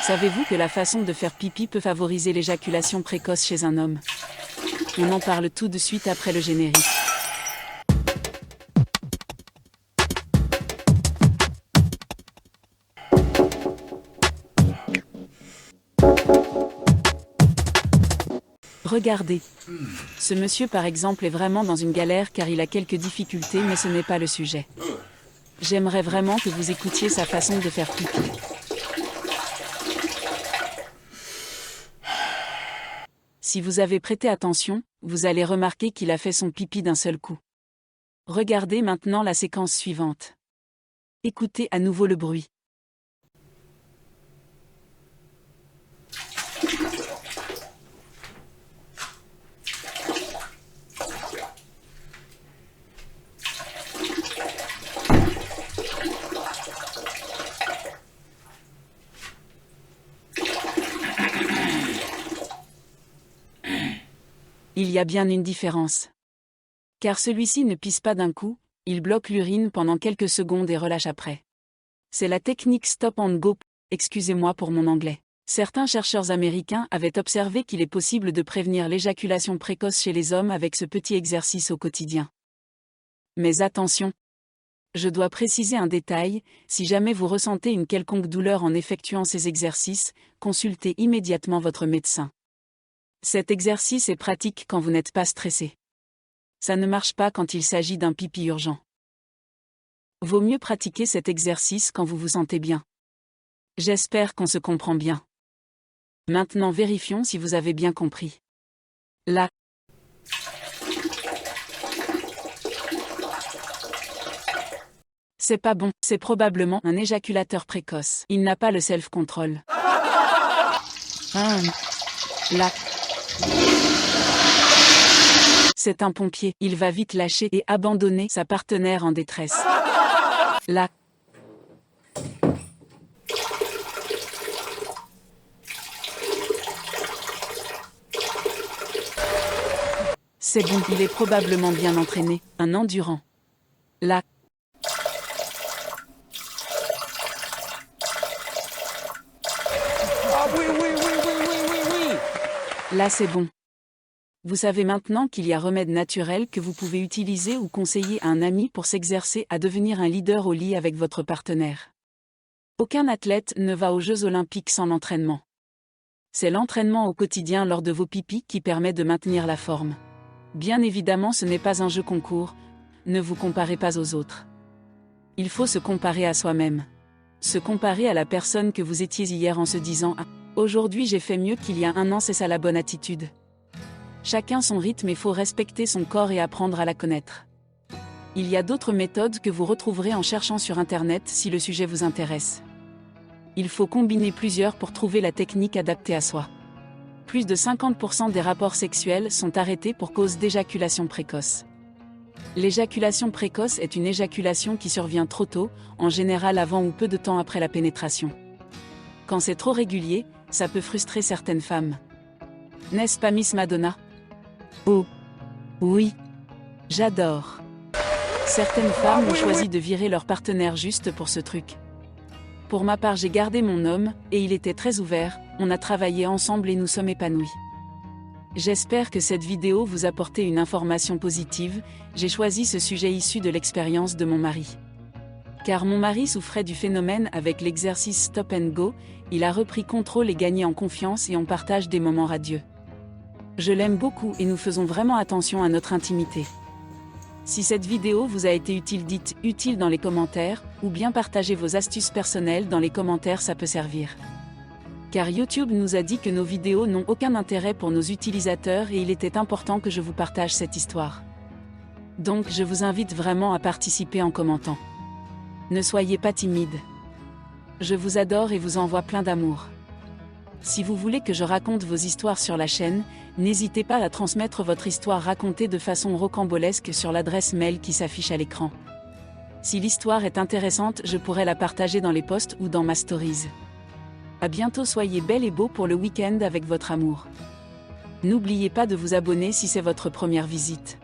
Savez-vous que la façon de faire pipi peut favoriser l'éjaculation précoce chez un homme? On en parle tout de suite après le générique. Regardez. Ce monsieur par exemple est vraiment dans une galère car il a quelques difficultés mais ce n'est pas le sujet. J'aimerais vraiment que vous écoutiez sa façon de faire pipi. Si vous avez prêté attention, vous allez remarquer qu'il a fait son pipi d'un seul coup. Regardez maintenant la séquence suivante. Écoutez à nouveau le bruit. Il y a bien une différence. Car celui-ci ne pisse pas d'un coup, il bloque l'urine pendant quelques secondes et relâche après. C'est la technique stop and go, excusez-moi pour mon anglais. Certains chercheurs américains avaient observé qu'il est possible de prévenir l'éjaculation précoce chez les hommes avec ce petit exercice au quotidien. Mais attention! Je dois préciser un détail, si jamais vous ressentez une quelconque douleur en effectuant ces exercices, consultez immédiatement votre médecin. Cet exercice est pratique quand vous n'êtes pas stressé. Ça ne marche pas quand il s'agit d'un pipi urgent. Vaut mieux pratiquer cet exercice quand vous vous sentez bien. J'espère qu'on se comprend bien. Maintenant vérifions si vous avez bien compris. Là. C'est pas bon, c'est probablement un éjaculateur précoce. Il n'a pas le self-control. Là. C'est un pompier, il va vite lâcher et abandonner sa partenaire en détresse. Là. C'est bon, il est probablement bien entraîné, un endurant. Là. Ah oui. Là c'est bon. Vous savez maintenant qu'il y a remède naturel que vous pouvez utiliser ou conseiller à un ami pour s'exercer à devenir un leader au lit avec votre partenaire. Aucun athlète ne va aux Jeux Olympiques sans l'entraînement. C'est l'entraînement au quotidien lors de vos pipis qui permet de maintenir la forme. Bien évidemment, ce n'est pas un jeu concours, ne vous comparez pas aux autres. Il faut se comparer à soi-même. Se comparer à la personne que vous étiez hier en se disant « Ah, aujourd'hui j'ai fait mieux qu'il y a un an, c'est ça la bonne attitude ». Chacun son rythme et faut respecter son corps et apprendre à la connaître. Il y a d'autres méthodes que vous retrouverez en cherchant sur Internet si le sujet vous intéresse. Il faut combiner plusieurs pour trouver la technique adaptée à soi. Plus de 50% des rapports sexuels sont arrêtés pour cause d'éjaculation précoce. L'éjaculation précoce est une éjaculation qui survient trop tôt, en général avant ou peu de temps après la pénétration. Quand c'est trop régulier, ça peut frustrer certaines femmes. N'est-ce pas Miss Madonna? Oh, oui. J'adore. Certaines femmes ont choisi de virer leur partenaire juste pour ce truc. Pour ma part, j'ai gardé mon homme, et il était très ouvert, on a travaillé ensemble et nous sommes épanouis. J'espère que cette vidéo vous a apporté une information positive, j'ai choisi ce sujet issu de l'expérience de mon mari. Car mon mari souffrait du phénomène avec l'exercice Stop and Go, il a repris contrôle et gagné en confiance et on partage des moments radieux. Je l'aime beaucoup et nous faisons vraiment attention à notre intimité. Si cette vidéo vous a été utile, dites « utile » dans les commentaires, ou bien partagez vos astuces personnelles dans les commentaires, ça peut servir. Car YouTube nous a dit que nos vidéos n'ont aucun intérêt pour nos utilisateurs et il était important que je vous partage cette histoire. Donc je vous invite vraiment à participer en commentant. Ne soyez pas timide. Je vous adore et vous envoie plein d'amour. Si vous voulez que je raconte vos histoires sur la chaîne, n'hésitez pas à transmettre votre histoire racontée de façon rocambolesque sur l'adresse mail qui s'affiche à l'écran. Si l'histoire est intéressante, je pourrais la partager dans les posts ou dans ma stories. À bientôt, soyez belle et beau pour le week-end avec votre amour. N'oubliez pas de vous abonner si c'est votre première visite.